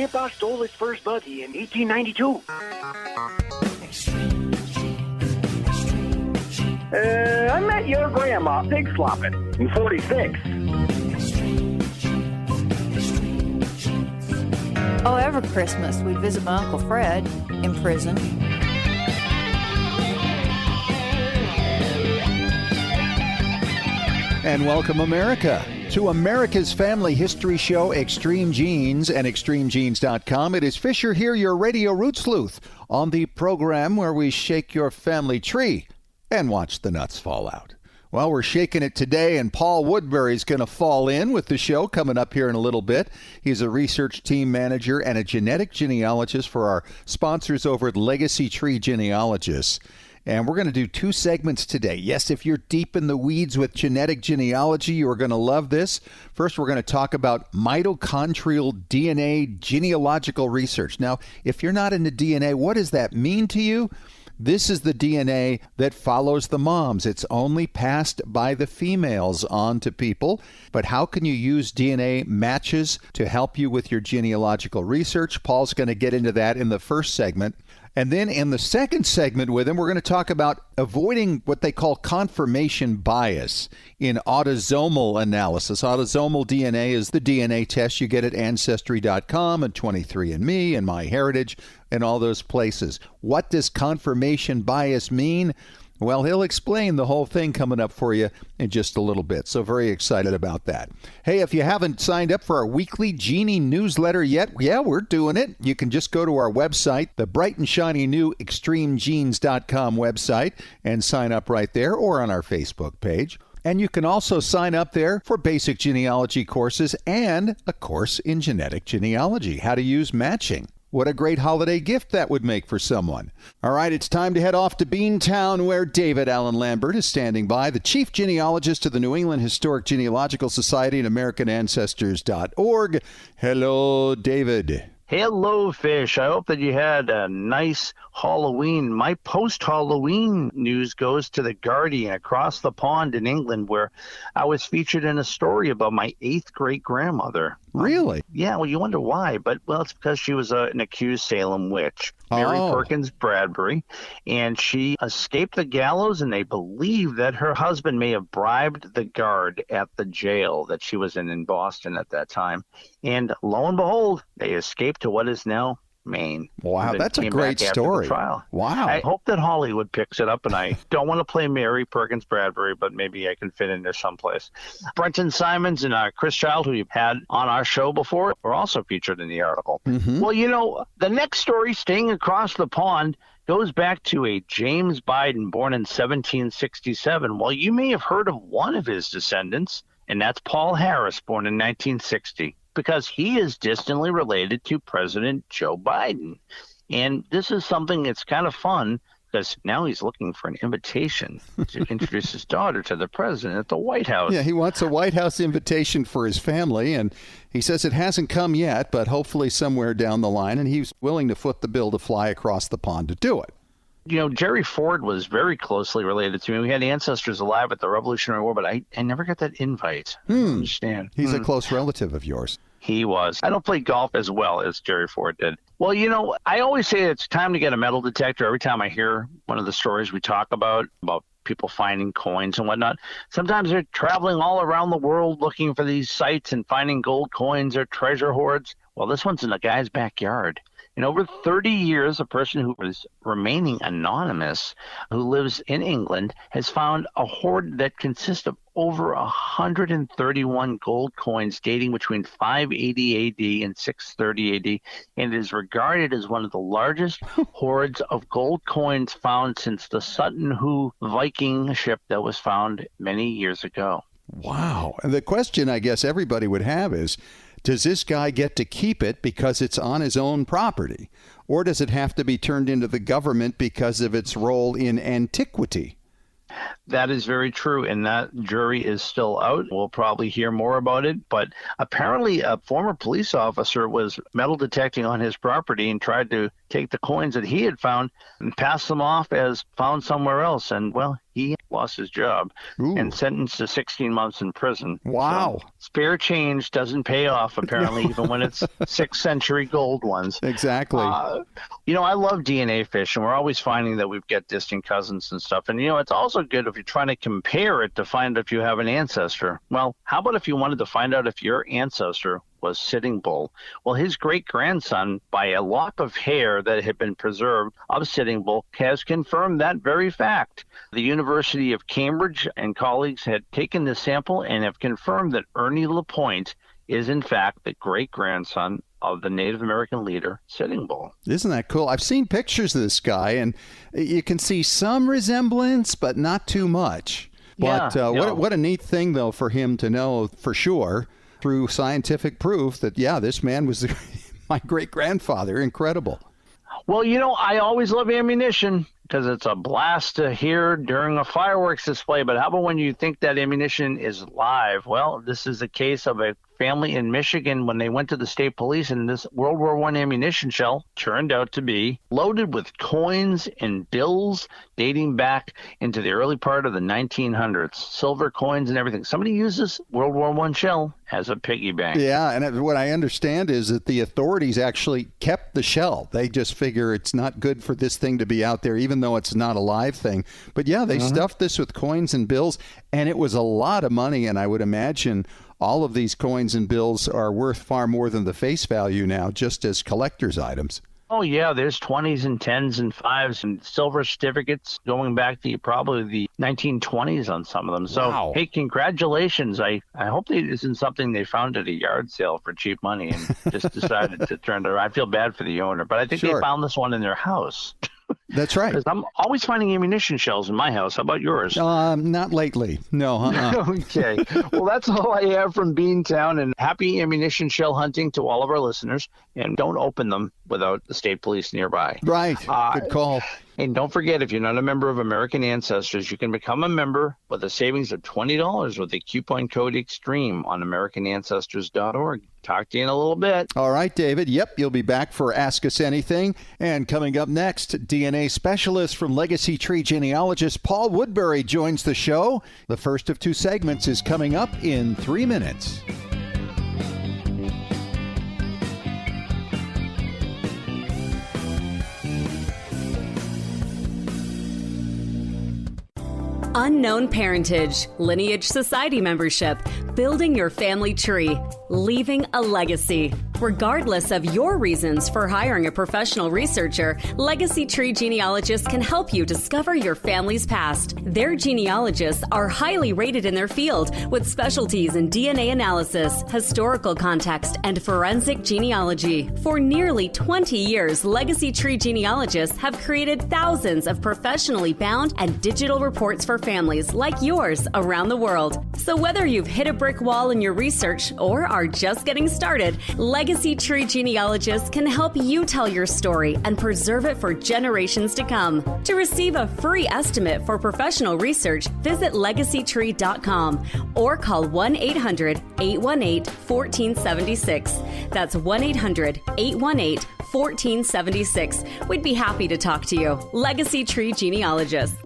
grandpa stole his first buggy in 1892. I met your grandma pig slopping in 46. Oh, every Christmas we'd visit my Uncle Fred in prison. And welcome, America, to America's family history show, Extreme Genes and ExtremeGenes.com. It is Fisher here, your radio root sleuth, on the program where we shake your family tree and watch the nuts fall out. Well, we're shaking it today, and Paul Woodbury is going to fall in with the show coming up here in a little bit. He's a research team manager and a genetic genealogist for our sponsors over at Legacy Tree Genealogists. And we're going to do two segments today. Yes, if you're deep in the weeds with genetic genealogy, you are going to love this. First, we're going to talk about mitochondrial DNA genealogical research. Now, if you're not into DNA, what does that mean to you? This is the DNA that follows the moms. It's only passed by the females on to people. But how can you use DNA matches to help you with your genealogical research? Paul's going to get into that in the first segment. And then in the second segment with him, we're going to talk about avoiding what they call confirmation bias in autosomal analysis. Autosomal DNA is the DNA test you get at Ancestry.com and 23andMe and MyHeritage and all those places. What does confirmation bias mean? Well, he'll explain the whole thing coming up for you in just a little bit. So very excited about that. Hey, if you haven't signed up for our weekly Genie newsletter yet, yeah, we're doing it. You can just go to our website, the bright and shiny new ExtremeGenes.com website, and sign up right there or on our Facebook page. And you can also sign up there for basic genealogy courses and a course in genetic genealogy, how to use matching. What a great holiday gift that would make for someone. All right, it's time to head off to Beantown, where David Allen Lambert is standing by, the chief genealogist of the New England Historic Genealogical Society and AmericanAncestors.org. Hello, David. Hello, Fish. I hope that you had a nice Halloween. My post-Halloween news goes to The Guardian across the pond in England, where I was featured in a story about my 8th great-grandmother. Really? Yeah, well, you wonder why, but, well, it's because she was an accused Salem witch, Mary Perkins Bradbury, and she escaped the gallows, and they believe that her husband may have bribed the guard at the jail that she was in Boston at that time. And lo and behold, they escaped to what is now Maine. Wow, that's a great story. Wow. I hope that Hollywood picks it up, and I don't want to play Mary Perkins Bradbury, but maybe I can fit in there someplace. Brenton Simons and Chris Child, who you've had on our show before, were also featured in the article. Mm-hmm. Well, you know, the next story, staying across the pond, goes back to a James Biden born in 1767. Well, you may have heard of one of his descendants, and that's Paul Harris, born in 1960. Because he is distantly related to President Joe Biden. And this is something that's kind of fun, because now he's looking for an invitation to introduce his daughter to the president at the White House. Yeah, he wants a White House invitation for his family, and he says it hasn't come yet, but hopefully somewhere down the line, and he's willing to foot the bill to fly across the pond to do it. You know, Jerry Ford was very closely related to me. We had ancestors alive at the Revolutionary War, but I never got that invite. I don't understand. He's a close relative of yours. He was. I don't play golf as well as Jerry Ford did. Well, you know, I always say it's time to get a metal detector every time I hear one of the stories we talk about people finding coins and whatnot. Sometimes they're traveling all around the world looking for these sites and finding gold coins or treasure hoards. Well, this one's in a guy's backyard. In over 30 years, a person who is remaining anonymous, who lives in England, has found a hoard that consists of over 131 gold coins dating between 580 AD and 630 AD, and is regarded as one of the largest hoards of gold coins found since the Sutton Hoo Viking ship that was found many years ago. Wow. And the question I guess everybody would have is, does this guy get to keep it because it's on his own property? Or does it have to be turned into the government because of its role in antiquity? That is very true, and that jury is still out. We'll probably hear more about it, but apparently a former police officer was metal detecting on his property and tried to take the coins that he had found and pass them off as found somewhere else, and, well, he lost his job and sentenced to 16 months in prison. Wow. So, spare change doesn't pay off, apparently, even when it's 6th century gold ones. Exactly. I love DNA fish, and we're always finding that we've got distant cousins and stuff. And, it's also good if you're trying to compare it to find if you have an ancestor. Well, how about if you wanted to find out if your ancestor was Sitting Bull? Well, his great-grandson, by a lock of hair that had been preserved of Sitting Bull, has confirmed that very fact. The University of Cambridge and colleagues had taken this sample and have confirmed that Ernie LaPointe is, in fact, the great-grandson of the Native American leader, Sitting Bull. Isn't that cool? I've seen pictures of this guy, and you can see some resemblance, but not too much. But what a neat thing, though, for him to know for sure through scientific proof that, this man was my great-grandfather. Incredible. Well, I always love ammunition because it's a blast to hear during a fireworks display. But how about when you think that ammunition is live? Well, this is a case of a family in Michigan when they went to the state police, and this World War I ammunition shell turned out to be loaded with coins and bills dating back into the early part of the 1900s. Silver coins and everything. Somebody uses World War I shell as a piggy bank. Yeah, and what I understand is that the authorities actually kept the shell. They just figure it's not good for this thing to be out there, even though it's not a live thing. But they stuffed this with coins and bills, and it was a lot of money, and I would imagine all of these coins and bills are worth far more than the face value now, just as collector's items. Oh, yeah, there's 20s and 10s and 5s and silver certificates going back to probably the 1920s on some of them. So, wow. Hey, congratulations. I hope it isn't something they found at a yard sale for cheap money and just decided to turn it around. I feel bad for the owner, but I think they found this one in their house. That's right. Because I'm always finding ammunition shells in my house. How about yours? Not lately. No. Okay. Well, that's all I have from Beantown, and happy ammunition shell hunting to all of our listeners. And don't open them without the state police nearby. Right. Good call. And don't forget, if you're not a member of American Ancestors, you can become a member with a savings of $20 with the coupon code EXTREME on AmericanAncestors.org. Talk to you in a little bit. All right, David. Yep, you'll be back for Ask Us Anything. And coming up next, DNA specialist from Legacy Tree Genealogist Paul Woodbury joins the show. The first of 2 segments is coming up in 3 minutes. Unknown parentage, lineage society membership, building your family tree, leaving a legacy. Regardless of your reasons for hiring a professional researcher, Legacy Tree Genealogists can help you discover your family's past. Their genealogists are highly rated in their field with specialties in DNA analysis, historical context, and forensic genealogy. For nearly 20 years, Legacy Tree Genealogists have created thousands of professionally bound and digital reports for families like yours around the world. So whether you've hit a brick wall in your research or are just getting started, Legacy Tree Genealogists can help you tell your story and preserve it for generations to come. To receive a free estimate for professional research, visit legacytree.com or call 1-800-818-1476. That's 1-800-818-1476. We'd be happy to talk to you. Legacy Tree Genealogists.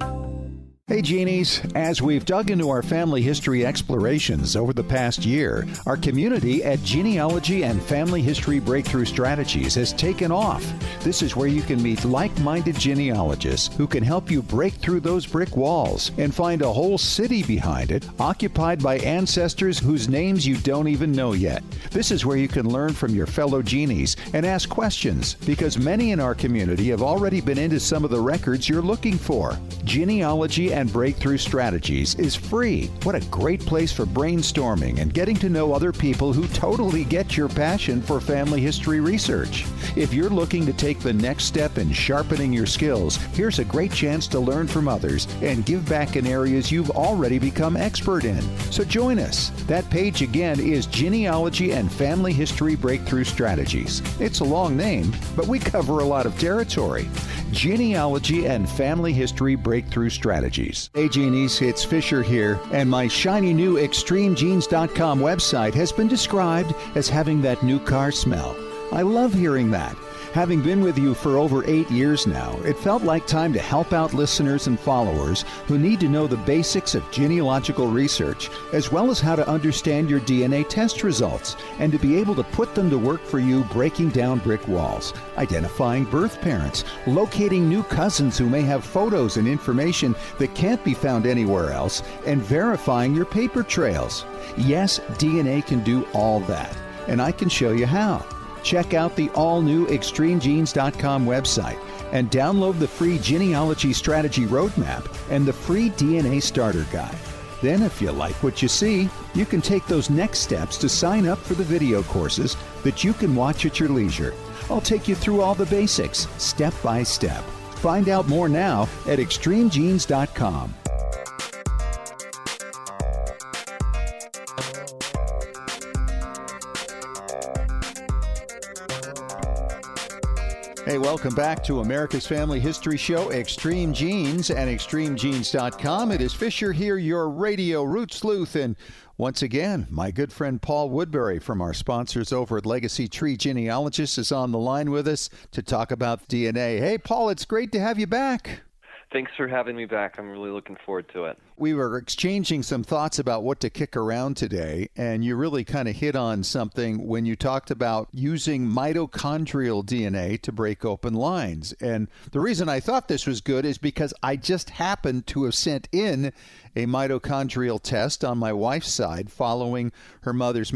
Hey, Genies. As we've dug into our family history explorations over the past year, our community at Genealogy and Family History Breakthrough Strategies has taken off. This is where you can meet like-minded genealogists who can help you break through those brick walls and find a whole city behind it, occupied by ancestors whose names you don't even know yet. This is where you can learn from your fellow Genies and ask questions, because many in our community have already been into some of the records you're looking for. Genealogy and Breakthrough Strategies is free. What a great place for brainstorming and getting to know other people who totally get your passion for family history research. If you're looking to take the next step in sharpening your skills, here's a great chance to learn from others and give back in areas you've already become expert in. So join us. That page again is Genealogy and Family History Breakthrough Strategies. It's a long name, but we cover a lot of territory. Genealogy and Family History Breakthrough Strategies. Hey Genies, it's Fisher here, and my shiny new ExtremeGenes.com website has been described as having that new car smell. I love hearing that. Having been with you for over 8 years now, it felt like time to help out listeners and followers who need to know the basics of genealogical research, as well as how to understand your DNA test results, and to be able to put them to work for you, breaking down brick walls, identifying birth parents, locating new cousins who may have photos and information that can't be found anywhere else, and verifying your paper trails. Yes, DNA can do all that, and I can show you how. Check out the all-new ExtremeGenes.com website and download the free Genealogy Strategy Roadmap and the free DNA Starter Guide. Then, if you like what you see, you can take those next steps to sign up for the video courses that you can watch at your leisure. I'll take you through all the basics, step by step. Find out more now at ExtremeGenes.com. Hey, welcome back to America's Family History Show, Extreme Genes and ExtremeGenes.com. It is Fisher here, your radio root sleuth. And once again, my good friend Paul Woodbury from our sponsors over at Legacy Tree Genealogist is on the line with us to talk about DNA. Hey, Paul, it's great to have you back. Thanks for having me back. I'm really looking forward to it. We were exchanging some thoughts about what to kick around today, and you really kind of hit on something when you talked about using mitochondrial DNA to break open lines. And the reason I thought this was good is because I just happened to have sent in a mitochondrial test on my wife's side following her mother's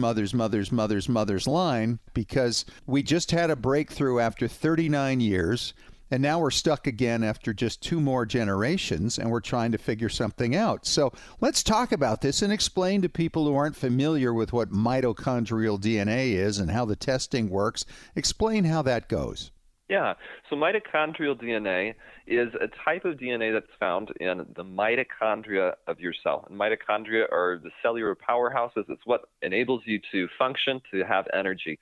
line, because we just had a breakthrough after 39 years. And now we're stuck again after just 2 more generations, and we're trying to figure something out. So let's talk about this and explain to people who aren't familiar with what mitochondrial DNA is and how the testing works. Explain how that goes. Yeah, so mitochondrial DNA is a type of DNA that's found in the mitochondria of your cell. And mitochondria are the cellular powerhouses. It's what enables you to function, to have energy.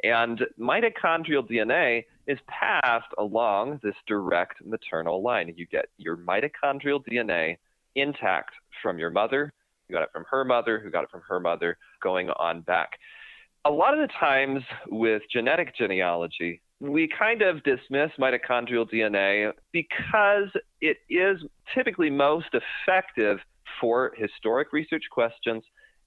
And mitochondrial DNA is passed along this direct maternal line. You get your mitochondrial DNA intact from your mother, you got it from her mother, who got it from her mother, going on back. A lot of the times with genetic genealogy, we kind of dismiss mitochondrial DNA because it is typically most effective for historic research questions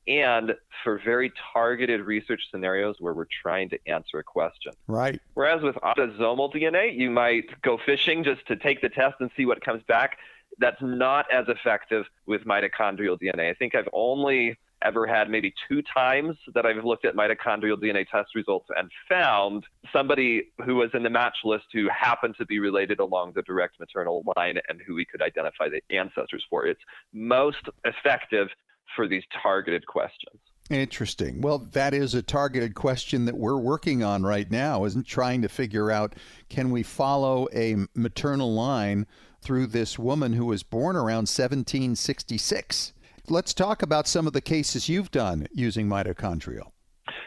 and for very targeted research scenarios where we're trying to answer a question. Right. Whereas with autosomal DNA, you might go fishing just to take the test and see what comes back. That's not as effective with mitochondrial DNA. I think I've only ever had maybe 2 times that I've looked at mitochondrial DNA test results and found somebody who was in the match list who happened to be related along the direct maternal line and who we could identify the ancestors for. It's most effective for these targeted questions. Interesting. Well, that is a targeted question that we're working on right now, isn't trying to figure out, can we follow a maternal line through this woman who was born around 1766? Let's talk about some of the cases you've done using mitochondrial.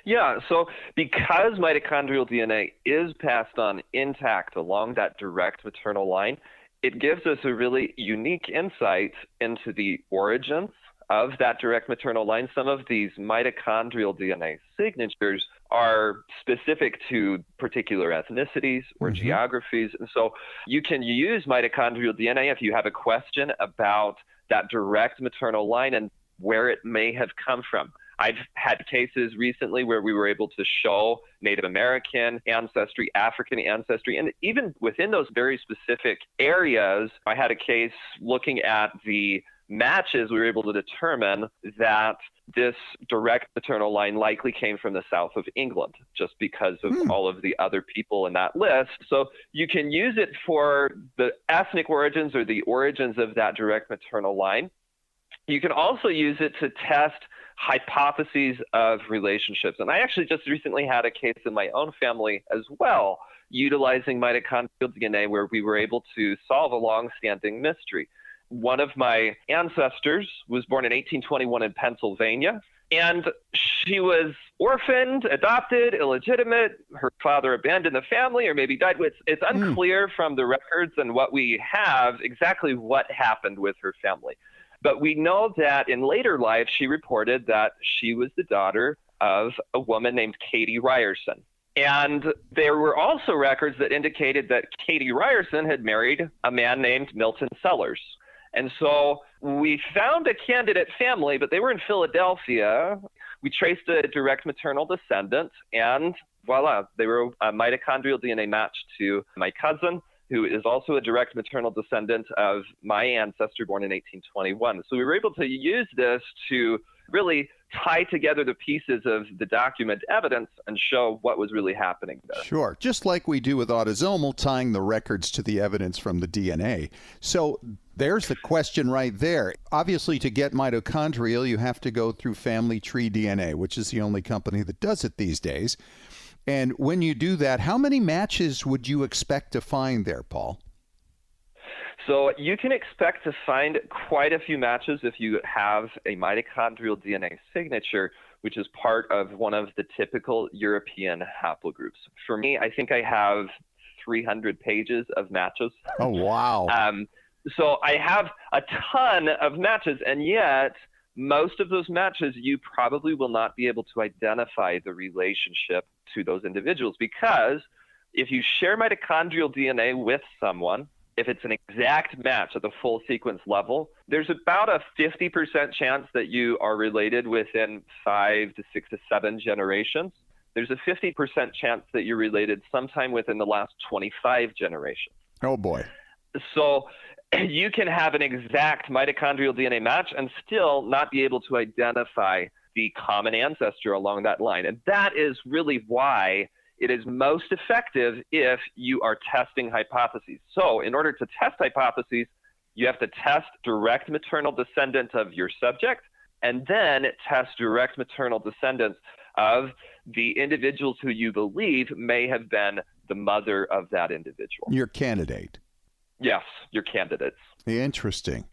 Yeah, so because mitochondrial DNA is passed on intact along that direct maternal line, it gives us a really unique insight into the origins of that direct maternal line. Some of these mitochondrial DNA signatures are specific to particular ethnicities or geographies. And so you can use mitochondrial DNA if you have a question about that direct maternal line and where it may have come from. I've had cases recently where we were able to show Native American ancestry, African ancestry, and even within those very specific areas, I had a case looking at the matches. We were able to determine that this direct maternal line likely came from the south of England, just because of all of the other people in that list. So you can use it for the ethnic origins or the origins of that direct maternal line. You can also use it to test hypotheses of relationships. And I actually just recently had a case in my own family as well, utilizing mitochondrial DNA, where we were able to solve a long-standing mystery. One of my ancestors was born in 1821 in Pennsylvania, and she was orphaned, adopted, illegitimate. Her father abandoned the family or maybe died. It's unclear from the records and what we have exactly what happened with her family. But we know that in later life, she reported that she was the daughter of a woman named Katie Ryerson. And there were also records that indicated that Katie Ryerson had married a man named Milton Sellers. And so we found a candidate family, but they were in Philadelphia. We traced a direct maternal descendant, and voila, they were a mitochondrial DNA match to my cousin, who is also a direct maternal descendant of my ancestor born in 1821. So we were able to use this to really tie together the pieces of the document evidence and show what was really happening there. Sure. Just like we do with autosomal, tying the records to the evidence from the DNA. So there's the question right there. Obviously, to get mitochondrial, you have to go through Family Tree DNA, which is the only company that does it these days. And when you do that, how many matches would you expect to find there, Paul? So you can expect to find quite a few matches if you have a mitochondrial DNA signature, which is part of one of the typical European haplogroups. For me, I think I have 300 pages of matches. Oh, wow. So I have a ton of matches, and yet most of those matches, you probably will not be able to identify the relationship to those individuals, because if you share mitochondrial DNA with someone, if it's an exact match at the full sequence level, there's about a 50% chance that you are related within 5 to 6 to 7 generations. There's a 50% chance that you're related sometime within the last 25 generations. Oh, boy. So you can have an exact mitochondrial DNA match and still not be able to identify the common ancestor along that line. And that is really why it is most effective if you are testing hypotheses. So in order to test hypotheses, you have to test direct maternal descendants of your subject, and then test direct maternal descendants of the individuals who you believe may have been the mother of that individual. Your candidate. Yes, your candidates. Interesting.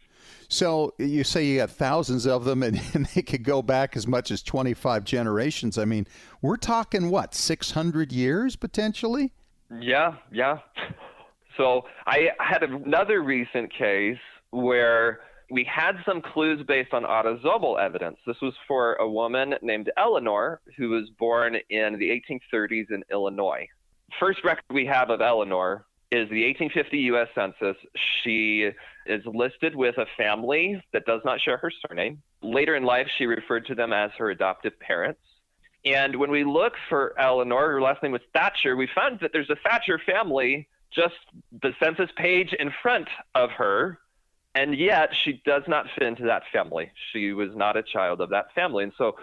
So you say you got thousands of them, and they could go back as much as 25 generations. I mean, we're talking, what, 600 years potentially? Yeah. So I had another recent case where we had some clues based on autosomal evidence. This was for a woman named Eleanor who was born in the 1830s in Illinois. First record we have of Eleanor is the 1850 U.S. Census. She is listed with a family that does not share her surname. Later in life, she referred to them as her adoptive parents. And when we look for Eleanor, her last name was Thatcher, we found that there's a Thatcher family just the census page in front of her, and yet she does not fit into that family. She was not a child of that family. And so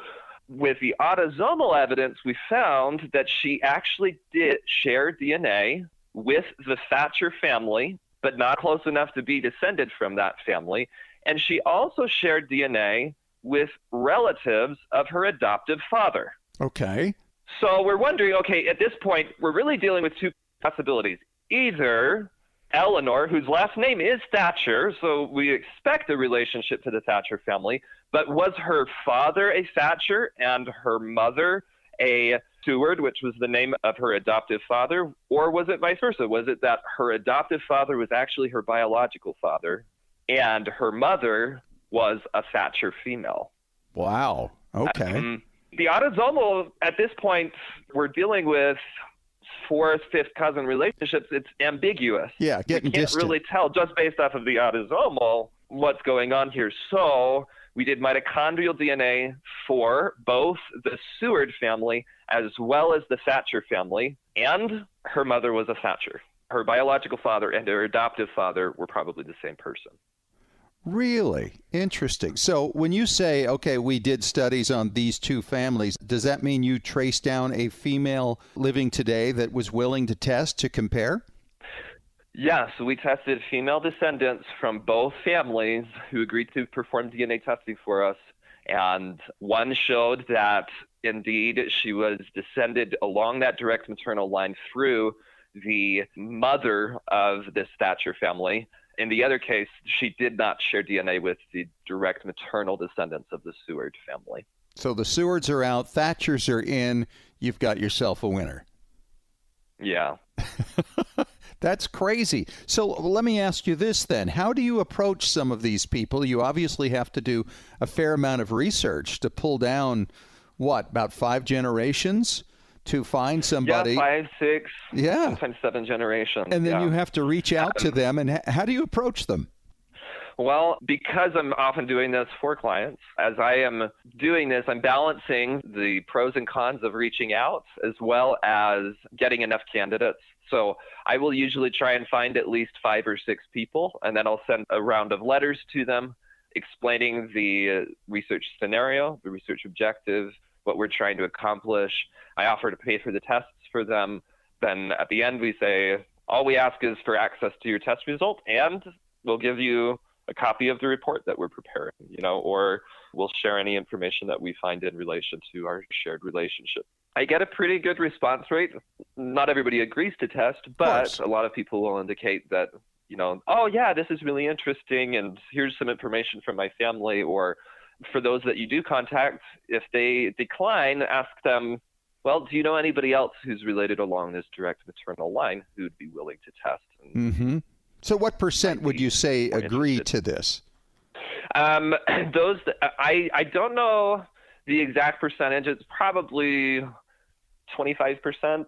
with the autosomal evidence, we found that she actually did share DNA with the Thatcher family, but not close enough to be descended from that family. And she also shared DNA with relatives of her adoptive father. Okay. So we're wondering, okay, at this point, we're really dealing with two possibilities. Either Eleanor, whose last name is Thatcher, so we expect a relationship to the Thatcher family, but was her father a Thatcher and her mother a Seward, which was the name of her adoptive father, or was it vice versa? Was it that her adoptive father was actually her biological father and her mother was a Thatcher female? Wow. Okay. The autosomal, at this point, we're dealing with fourth, fifth cousin relationships. It's ambiguous. Yeah, getting distant. You can't really tell just based off of the autosomal what's going on here. So we did mitochondrial DNA for both the Seward family as well as the Thatcher family, and her mother was a Thatcher. Her biological father and her adoptive father were probably the same person. Really? Interesting. So when you say, okay, we did studies on these two families, does that mean you traced down a female living today that was willing to test to compare? Yes, we tested female descendants from both families who agreed to perform DNA testing for us, and one showed that indeed she was descended along that direct maternal line through the mother of this Thatcher family. In the other case, she did not share DNA with the direct maternal descendants of the Seward family. So the Sewards are out, Thatchers are in, you've got yourself a winner. Yeah. That's crazy. So let me ask you this then. How do you approach some of these people? You obviously have to do a fair amount of research to pull down, what, about 5 generations to find somebody. Yeah, 5, 6, sometimes 7 generations. And then you have to reach out to them. And how do you approach them? Well, because I'm often doing this for clients, as I am doing this, I'm balancing the pros and cons of reaching out as well as getting enough candidates. So I will usually try and find at least 5 or 6 people, and then I'll send a round of letters to them explaining the research scenario, the research objective, what we're trying to accomplish. I offer to pay for the tests for them. Then at the end, we say, all we ask is for access to your test result, and we'll give you a copy of the report that we're preparing, or we'll share any information that we find in relation to our shared relationship. I get a pretty good response rate. Not everybody agrees to test, but a lot of people will indicate that, oh yeah, this is really interesting, and here's some information from my family. Or for those that you do contact, if they decline, ask them, well, do you know anybody else who's related along this direct maternal line who'd be willing to test? And so what percent would you say agree to this? Those, I don't know the exact percentage. It's probably 25%,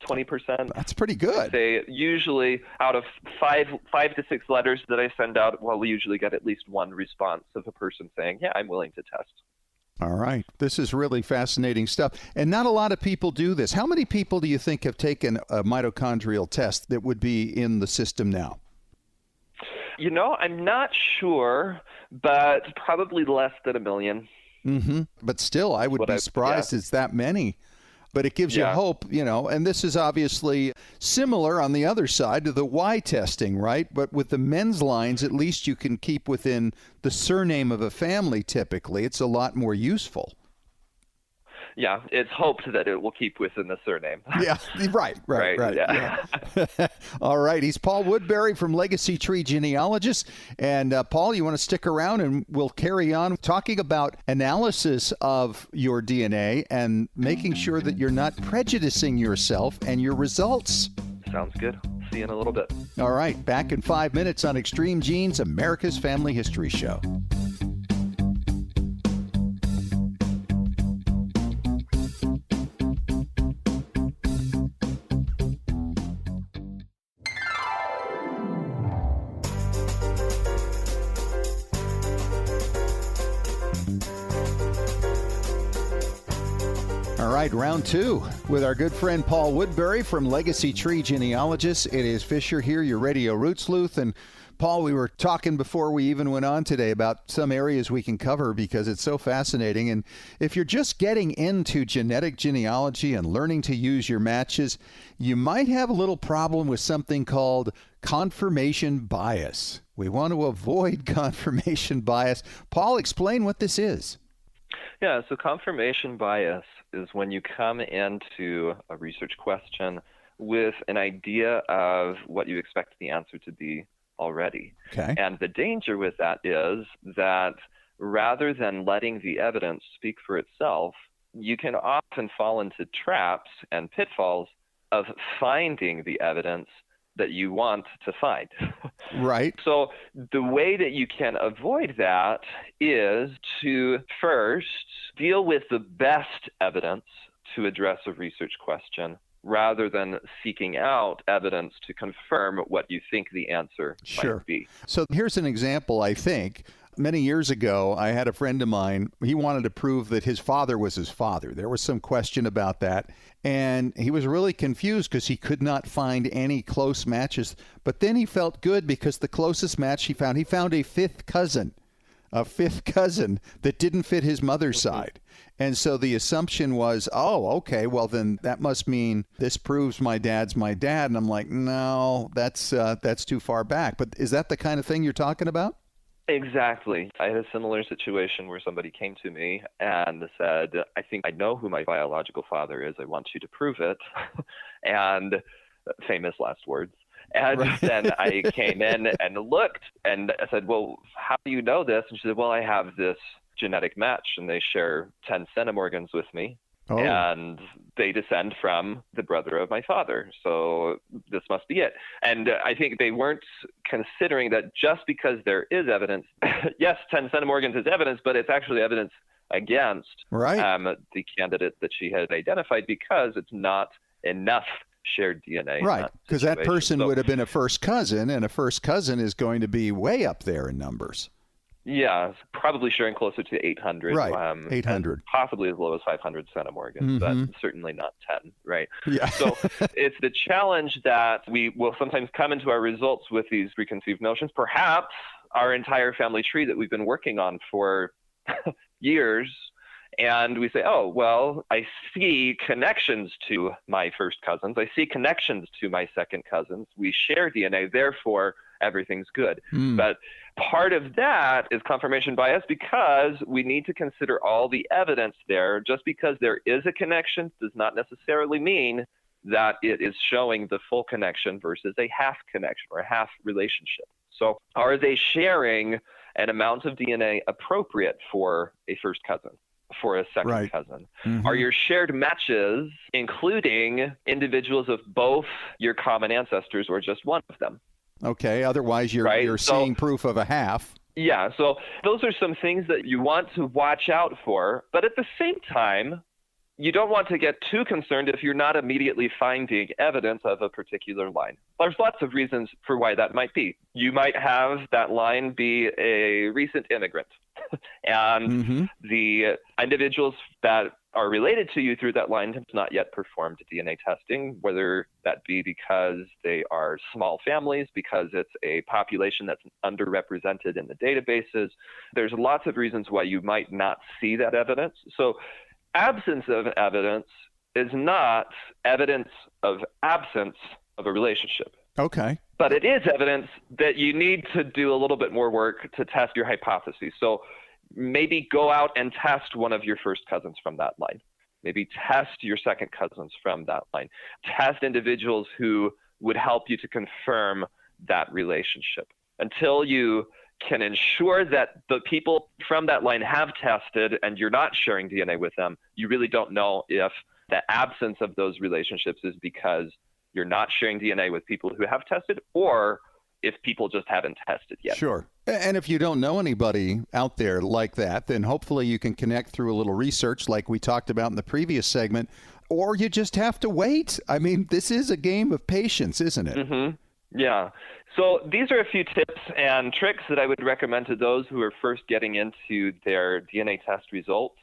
20%. That's pretty good. Say usually out of 5 to 6 letters that I send out, we usually get at least one response of a person saying, yeah, I'm willing to test. All right. This is really fascinating stuff. And not a lot of people do this. How many people do you think have taken a mitochondrial test that would be in the system now? I'm not sure, but probably less than 1 million. But still, I would be surprised it's that many. But it gives you hope, and this is obviously similar on the other side to the Y testing, right? But with the men's lines, at least you can keep within the surname of a family typically. It's a lot more useful. Yeah, it's hoped that it will keep within the surname. Yeah, right. Yeah. All right. He's Paul Woodbury from Legacy Tree Genealogist. And Paul, you want to stick around and we'll carry on talking about analysis of your DNA and making sure that you're not prejudicing yourself and your results. Sounds good. See you in a little bit. All right. Back in 5 minutes on Extreme Genes, America's Family History Show. All right, round 2 with our good friend Paul Woodbury from Legacy Tree Genealogist. It is Fisher here, your radio root sleuth. And Paul, we were talking before we even went on today about some areas we can cover because it's so fascinating. And if you're just getting into genetic genealogy and learning to use your matches, you might have a little problem with something called confirmation bias. We want to avoid confirmation bias. Paul, explain what this is. Yeah, so confirmation bias is when you come into a research question with an idea of what you expect the answer to be already. Okay. And the danger with that is that rather than letting the evidence speak for itself, you can often fall into traps and pitfalls of finding the evidence that you want to find. Right. So the way that you can avoid that is to first deal with the best evidence to address a research question rather than seeking out evidence to confirm what you think the answer might be. So here's an example, I think. Many years ago, I had a friend of mine. He wanted to prove that his father was his father. There was some question about that. And he was really confused because he could not find any close matches. But then he felt good because the closest match he found a fifth cousin that didn't fit his mother's side. And so the assumption was, oh, okay, well, then that must mean this proves my dad's my dad. And I'm like, no, that's too far back. But is that the kind of thing you're talking about? Exactly. I had a similar situation where somebody came to me and said, I think I know who my biological father is. I want you to prove it. And famous last words. And then I came in and looked and I said, well, how do you know this? And she said, well, I have this genetic match and they share 10 centimorgans with me. Oh. And they descend from the brother of my father. So this must be it. And I think they weren't considering that just because there is evidence, yes, 10 centimorgans is evidence, but it's actually evidence against right. the candidate that she had identified because it's not enough shared DNA. Right, because that person would have been a first cousin, and a first cousin is going to be way up there in numbers. Yeah, probably sharing closer to 800. Right, 800. Possibly as low as 500 centimorgans, but certainly not 10, right? Yeah. So it's the challenge that we will sometimes come into our results with these preconceived notions. Perhaps our entire family tree that we've been working on for years, and we say, oh, well, I see connections to my first cousins. I see connections to my second cousins. We share DNA, therefore everything's good. But part of that is confirmation bias because we need to consider all the evidence there. Just because there is a connection does not necessarily mean that it is showing the full connection versus a half connection or a half relationship. So are they sharing an amount of DNA appropriate for a first cousin, for a second cousin? Are your shared matches including individuals of both your common ancestors or just one of them? Okay, otherwise you're seeing proof of a half. Yeah, so those are some things that you want to watch out for, but at the same time, you don't want to get too concerned if you're not immediately finding evidence of a particular line. There's lots of reasons for why that might be. You might have that line be a recent immigrant, and the individuals that are related to you through that line have not yet performed DNA testing, whether that be because they are small families, because it's a population that's underrepresented in the databases. There's lots of reasons why you might not see that evidence. So absence of evidence is not evidence of absence of a relationship. Okay. But it is evidence that you need to do a little bit more work to test your hypotheses. So maybe go out and test one of your first cousins from that line. Maybe test your second cousins from that line. Test individuals who would help you to confirm that relationship. Until you can ensure that the people from that line have tested and you're not sharing DNA with them, you really don't know if the absence of those relationships is because you're not sharing DNA with people who have tested or if people just haven't tested yet. Sure. And if you don't know anybody out there like that, then hopefully you can connect through a little research like we talked about in the previous segment, or you just have to wait. I mean, this is a game of patience, isn't it? Yeah. So these are a few tips and tricks that I would recommend to those who are first getting into their DNA test results.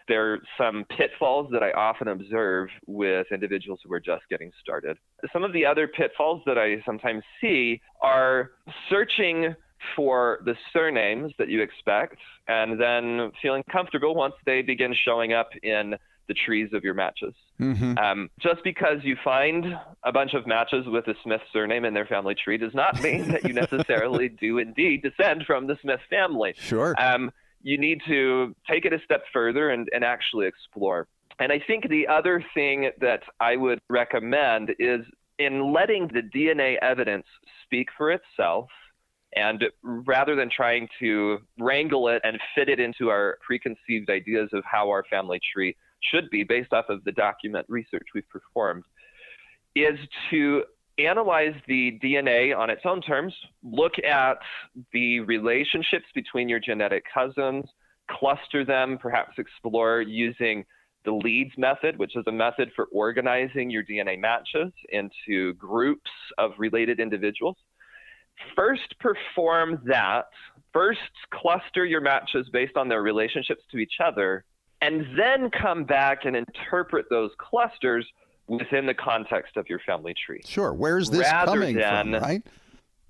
There are some pitfalls that I often observe with individuals who are just getting started. Some of the other pitfalls that I sometimes see are searching for the surnames that you expect and then feeling comfortable once they begin showing up in the trees of your matches. Just because you find a bunch of matches with a Smith surname in their family tree does not mean that you necessarily do indeed descend from the Smith family. Sure. You need to take it a step further and actually explore. And I think the other thing that I would recommend is in letting the DNA evidence speak for itself, and rather than trying to wrangle it and fit it into our preconceived ideas of how our family tree should be based off of the document research we've performed, is to analyze the DNA on its own terms, look at the relationships between your genetic cousins, cluster them, perhaps explore using the leads method, which is a method for organizing your DNA matches into groups of related individuals. First perform that. First cluster your matches based on their relationships to each other, and then come back and interpret those clusters within the context of your family tree. Sure. Where's this coming from, right?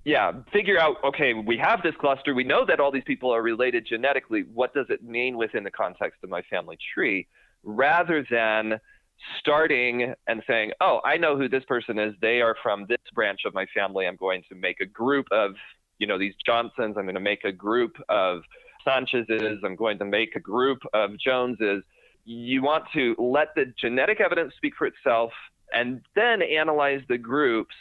Yeah. Figure out, okay, we have this cluster. We know that all these people are related genetically. What does it mean within the context of my family tree? Rather than starting and saying, oh, I know who this person is. They are from this branch of my family. I'm going to make a group of, these Johnsons. I'm going to make a group of Sanchez's. I'm going to make a group of Joneses. You want to let the genetic evidence speak for itself and then analyze the groups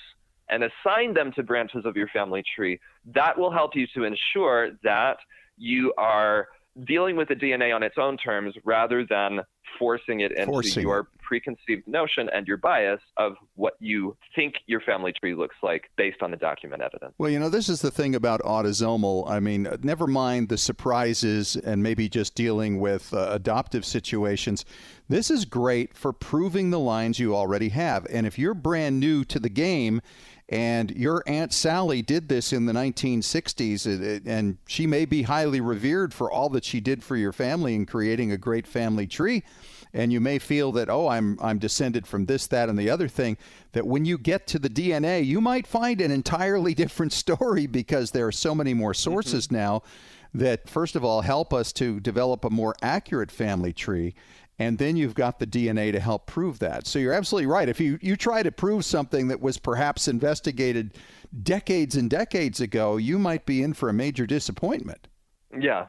and assign them to branches of your family tree. That will help you to ensure that you are dealing with the DNA on its own terms rather than forcing it into your preconceived notion and your bias of what you think your family tree looks like based on the document evidence. Well, this is the thing about autosomal. I mean, never mind the surprises and maybe just dealing with adoptive situations. This is great for proving the lines you already have. And if you're brand new to the game and your Aunt Sally did this in the 1960s, and she may be highly revered for all that she did for your family in creating a great family tree, and you may feel that, I'm descended from this, that, and the other thing, that when you get to the DNA, you might find an entirely different story because there are so many more sources now that, first of all, help us to develop a more accurate family tree. And then you've got the DNA to help prove that. So you're absolutely right. If you try to prove something that was perhaps investigated decades and decades ago, you might be in for a major disappointment. Yeah.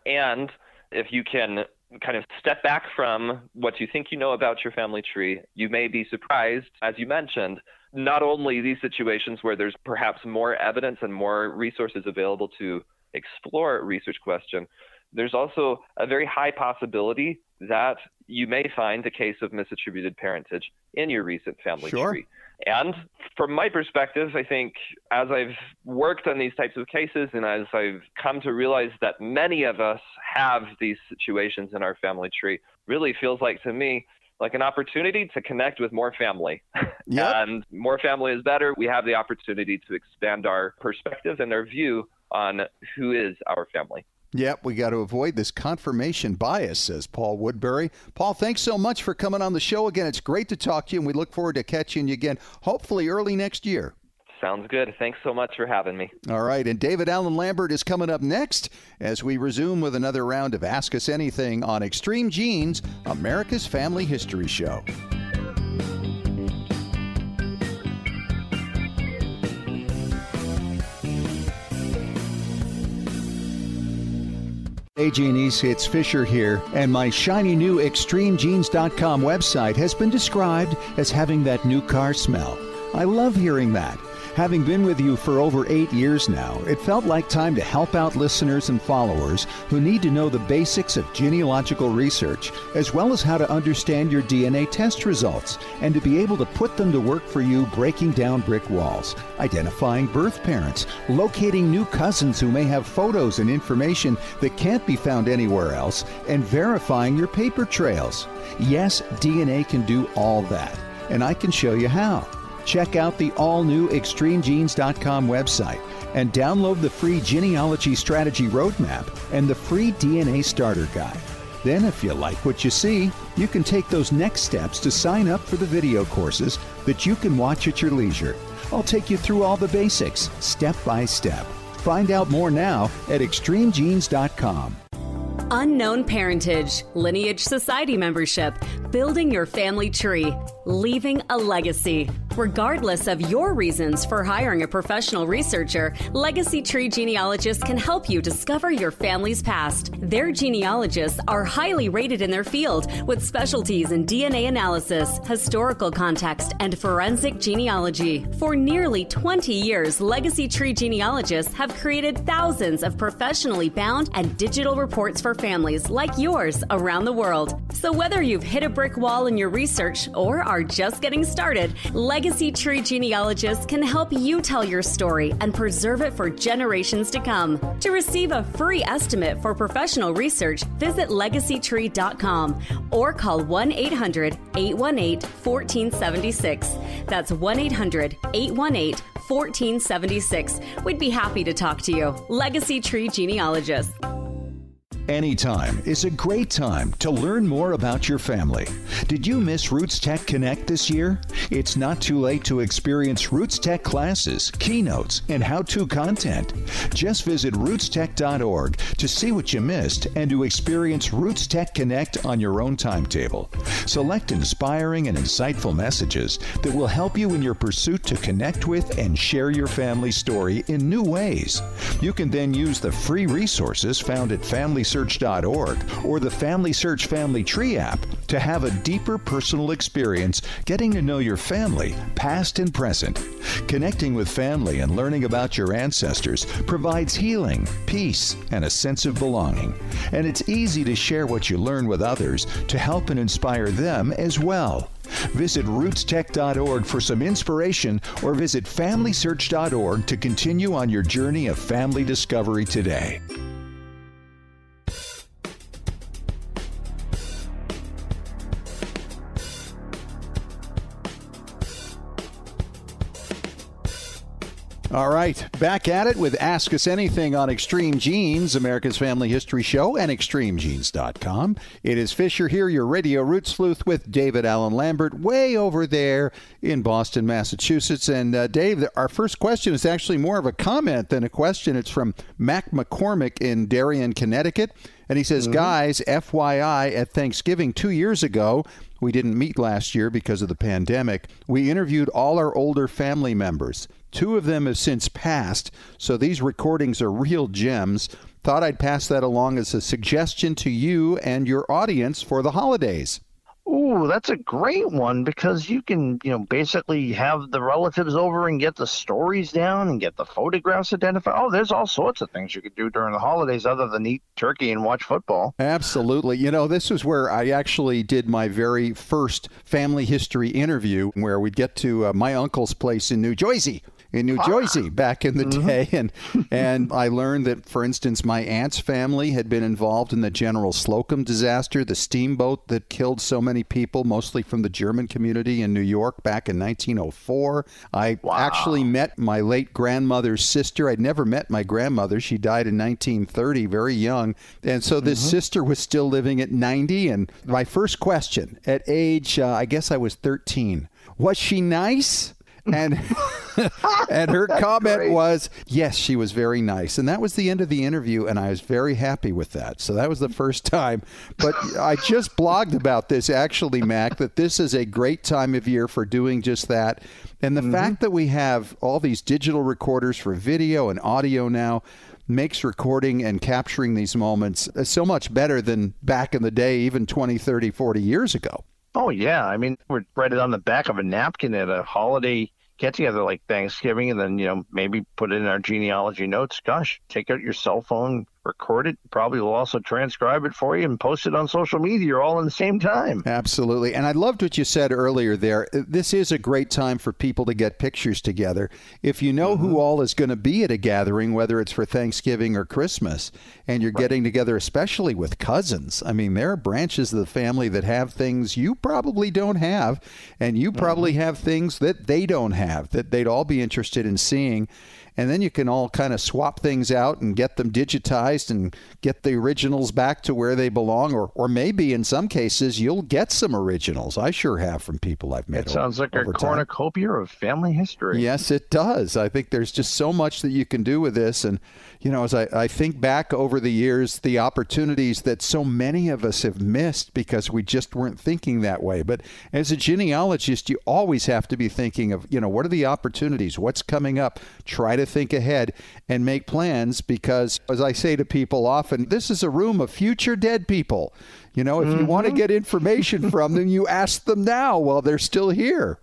And if you can kind of step back from what you think you know about your family tree, you may be surprised, as you mentioned, not only these situations where there's perhaps more evidence and more resources available to explore a research question, there's also a very high possibility that you may find a case of misattributed parentage in your recent family tree. And from my perspective, I think as I've worked on these types of cases and as I've come to realize that many of us have these situations in our family tree, really feels like to me like an opportunity to connect with more family. Yep. And more family is better. We have the opportunity to expand our perspective and our view on who is our family. Yep, we got to avoid this confirmation bias, says Paul Woodbury. Paul, thanks so much for coming on the show again. It's great to talk to you, and we look forward to catching you again, hopefully early next year. Sounds good. Thanks so much for having me. All right, and David Allen Lambert is coming up next as we resume with another round of Ask Us Anything on Extreme Genes, America's Family History Show. Hey Genies, it's Fisher here, and my shiny new ExtremeGenes.com website has been described as having that new car smell. I love hearing that. Having been with you for over 8 years now, it felt like time to help out listeners and followers who need to know the basics of genealogical research, as well as how to understand your DNA test results, and to be able to put them to work for you, breaking down brick walls, identifying birth parents, locating new cousins who may have photos and information that can't be found anywhere else, and verifying your paper trails. Yes, DNA can do all that, and I can show you how. Check out the all-new ExtremeGenes.com website and download the free Genealogy Strategy Roadmap and the free DNA Starter Guide. Then, if you like what you see, you can take those next steps to sign up for the video courses that you can watch at your leisure. I'll take you through all the basics, step by step. Find out more now at ExtremeGenes.com. Unknown parentage, lineage society membership, building your family tree, leaving a legacy. Regardless of your reasons for hiring a professional researcher, Legacy Tree Genealogists can help you discover your family's past. Their genealogists are highly rated in their field with specialties in DNA analysis, historical context, and forensic genealogy. For nearly 20 years, Legacy Tree Genealogists have created thousands of professionally bound and digital reports for families like yours around the world. So whether you've hit a brick wall in your research or are just getting started, Legacy Tree Genealogists can help you tell your story and preserve it for generations to come. To receive a free estimate for professional research, visit legacytree.com or call 1-800-818-1476. That's 1-800-818-1476. We'd be happy to talk to you. Legacy Tree Genealogists. Anytime is a great time to learn more about your family. Did you miss RootsTech Connect this year? It's not too late to experience RootsTech classes, keynotes, and how-to content. Just visit rootstech.org to see what you missed and to experience RootsTech Connect on your own timetable. Select inspiring and insightful messages that will help you in your pursuit to connect with and share your family story in new ways. You can then use the free resources found at Family FamilySearch.org or the Family Search Family Tree app to have a deeper personal experience getting to know your family, past and present. Connecting with family and learning about your ancestors provides healing, peace, and a sense of belonging. And it's easy to share what you learn with others to help and inspire them as well. Visit RootsTech.org for some inspiration or visit FamilySearch.org to continue on your journey of family discovery today. All right, back at it with Ask Us Anything on Extreme Genes, America's Family History Show, and ExtremeGenes.com. It is Fisher here, your radio roots sleuth, with David Allen Lambert, way over there in Boston, Massachusetts. And Dave, our first question is actually more of a comment than a question. It's from Mac McCormick in Darien, Connecticut. And he says, guys, FYI, at Thanksgiving 2 years ago, we didn't meet last year because of the pandemic, we interviewed all our older family members. 2 of them have since passed, so these recordings are real gems. Thought I'd pass that along as a suggestion to you and your audience for the holidays. Ooh, that's a great one because you can, basically have the relatives over and get the stories down and get the photographs identified. Oh, there's all sorts of things you could do during the holidays other than eat turkey and watch football. Absolutely. This is where I actually did my very first family history interview, where we'd get to my uncle's place in New Jersey. Back in the day. And I learned that, for instance, my aunt's family had been involved in the General Slocum disaster, the steamboat that killed so many people, mostly from the German community in New York back in 1904. I actually met my late grandmother's sister. I'd never met my grandmother. She died in 1930, very young. And so this sister was still living at 90. And my first question at age, I guess I was 13, was she nice? And and her comment was, yes, she was very nice. And that was the end of the interview, and I was very happy with that. So that was the first time. But I just blogged about this, actually, Mac, that this is a great time of year for doing just that. And the fact that we have all these digital recorders for video and audio now makes recording and capturing these moments so much better than back in the day, even 20, 30, 40 years ago. Oh, yeah. I mean, we'd write it on the back of a napkin at a holiday get-together like Thanksgiving, and then, maybe put it in our genealogy notes. Gosh, take out your cell phone, record it. Probably will also transcribe it for you and post it on social media all in the same time. Absolutely. And I loved what you said earlier there. This is a great time for people to get pictures together. If you know who all is going to be at a gathering, whether it's for Thanksgiving or Christmas, and you're getting together, especially with cousins. I mean, there are branches of the family that have things you probably don't have, and you probably have things that they don't have, that they'd all be interested in seeing. And then you can all kind of swap things out and get them digitized and get the originals back to where they belong. Or maybe in some cases, you'll get some originals. I sure have from people I've met. It sounds like a cornucopia of family history. Yes, it does. I think there's just so much that you can do with this. And, as I think back over the years, the opportunities that so many of us have missed because we just weren't thinking that way. But as a genealogist, you always have to be thinking of, what are the opportunities? What's coming up? Try to think ahead and make plans because, as I say to people often, this is a room of future dead people. If you want to get information from them, you ask them now while they're still here.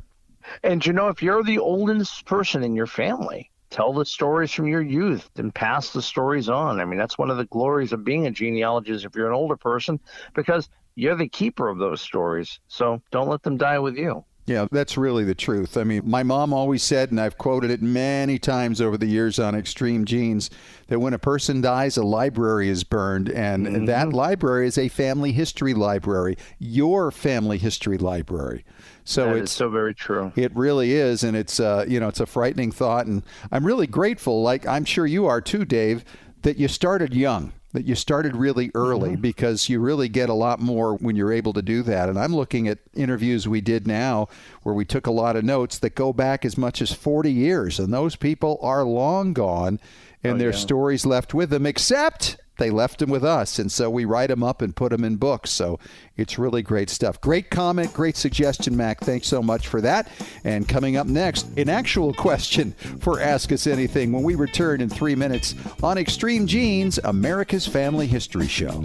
And, if you're the oldest person in your family, tell the stories from your youth and pass the stories on. I mean, that's one of the glories of being a genealogist if you're an older person, because you're the keeper of those stories. So don't let them die with you. Yeah, that's really the truth. I mean, my mom always said, and I've quoted it many times over the years on Extreme Genes, that when a person dies, a library is burned, and that library is a family history library, your family history library. So it's so very true. It really is, and it's it's a frightening thought, and I'm really grateful, like I'm sure you are too, Dave, that you started young. That you started really early because you really get a lot more when you're able to do that. And I'm looking at interviews we did now where we took a lot of notes that go back as much as 40 years. And those people are long gone and their stories left with them, except They left them with us, and so we write them up and put them in books. So it's really great stuff. Great comment, great suggestion, Mac. Thanks so much for that. And coming up next, an actual question for Ask Us Anything when we return in 3 minutes on Extreme Genes, America's Family History Show.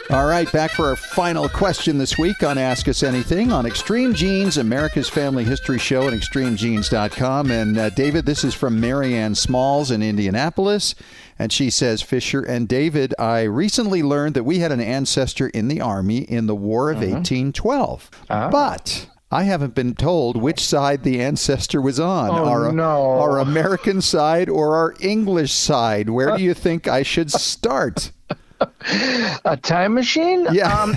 All right, back for our final question this week on Ask Us Anything on Extreme Genes, America's Family History Show at extremegenes.com. And David, this is from Marianne Smalls in Indianapolis. And she says, Fisher and David, I recently learned that we had an ancestor in the Army in the War of 1812. But I haven't been told which side the ancestor was on. Our American side or our English side. Where do you think I should start? A time machine? Yeah.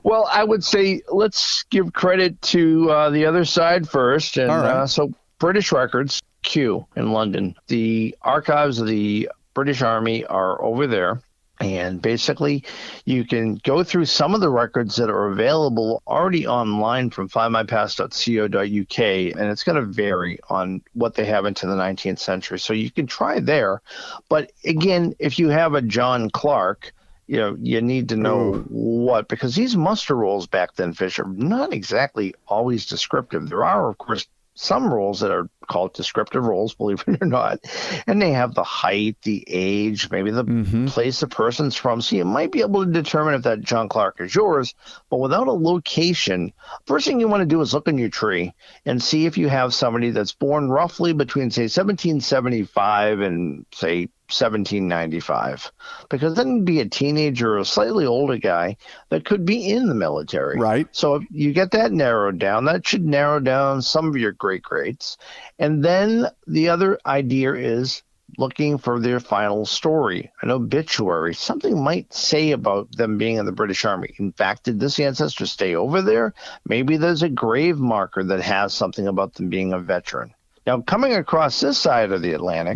Well, I would say let's give credit to the other side first. And right. So British records, Kew in London. The archives of the British Army are over there. And basically, you can go through some of the records that are available already online from findmypast.co.uk, and it's going to vary on what they have into the 19th century. So you can try there. But again, if you have a John Clark, you need to know what, because these muster rolls back then, Fish, are not exactly always descriptive. There are, of course, some rolls that are called descriptive rolls, believe it or not, and they have the height, the age, maybe the place the person's from. So you might be able to determine if that John Clark is yours, but without a location, first thing you want to do is look in your tree and see if you have somebody that's born roughly between, say, 1775 and, say, 1795, because then it'd be a teenager or a slightly older guy that could be in the military. Right. So if you get that narrowed down, that should narrow down some of your great-greats. And then the other idea is looking for their final story, an obituary. Something might say about them being in the British Army. In fact, did this ancestor stay over there? Maybe there's a grave marker that has something about them being a veteran. Now, coming across this side of the Atlantic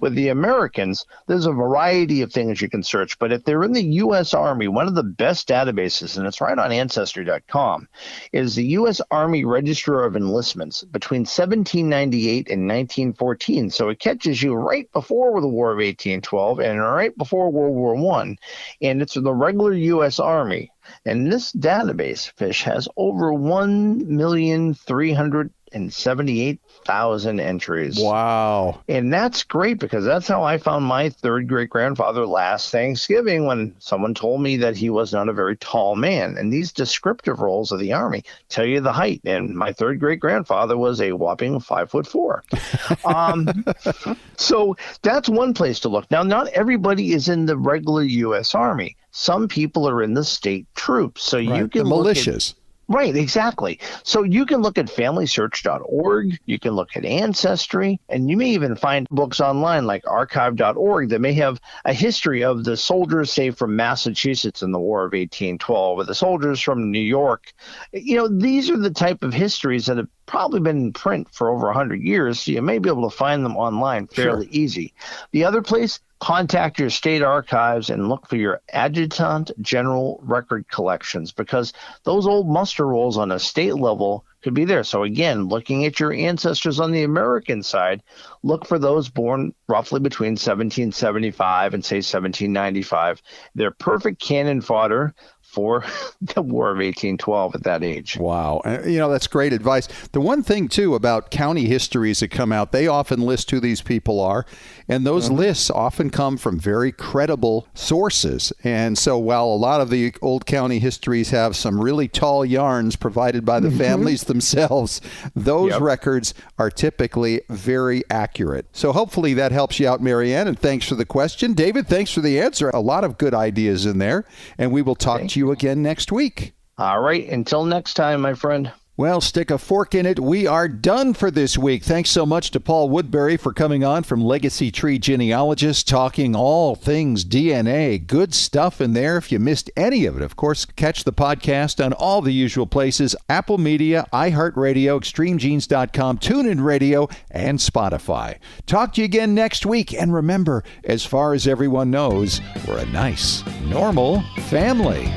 with the Americans, there's a variety of things you can search. But if they're in the U.S. Army, one of the best databases, and it's right on Ancestry.com, is the U.S. Army Register of Enlistments between 1798 and 1914. So it catches you right before the War of 1812 and right before World War I. And it's the regular U.S. Army. And this database, Fish, has over 1,378,000 entries. Wow. And that's great, because that's how I found my third great-grandfather last Thanksgiving, when someone told me that he was not a very tall man. And these descriptive rolls of the Army tell you the height. And my third great-grandfather was a whopping 5'4". So that's one place to look. Now, not everybody is in the regular U.S. Army. Some people are in the state troops. So you can the militias. Right, exactly. So you can look at FamilySearch.org, you can look at Ancestry, and you may even find books online like Archive.org that may have a history of the soldiers, say, from Massachusetts in the War of 1812, or the soldiers from New York. These are the type of histories that have probably been in print for over 100 years, so you may be able to find them online fairly easy. The other place, contact your state archives and look for your adjutant general record collections, because those old muster rolls on a state level could be there. So again, looking at your ancestors on the American side, look for those born roughly between 1775 and, say, 1795. They're perfect cannon fodder for the War of 1812 at that age. Wow. That's great advice. The one thing, too, about county histories that come out, they often list who these people are, and those lists often come from very credible sources. And so while a lot of the old county histories have some really tall yarns provided by the families themselves, those records are typically very accurate. So hopefully that helps you out, Marianne, and thanks for the question. David, thanks for the answer. A lot of good ideas in there, and we will talk to you again next week. All right. Until next time, my friend. Well, stick a fork in it. We are done for this week. Thanks so much to Paul Woodbury for coming on from Legacy Tree Genealogist, talking all things DNA. Good stuff in there. If you missed any of it, of course, catch the podcast on all the usual places: Apple Media, iHeartRadio, ExtremeGenes.com, TuneIn Radio, and Spotify. Talk to you again next week. And remember, as far as everyone knows, we're a nice, normal family.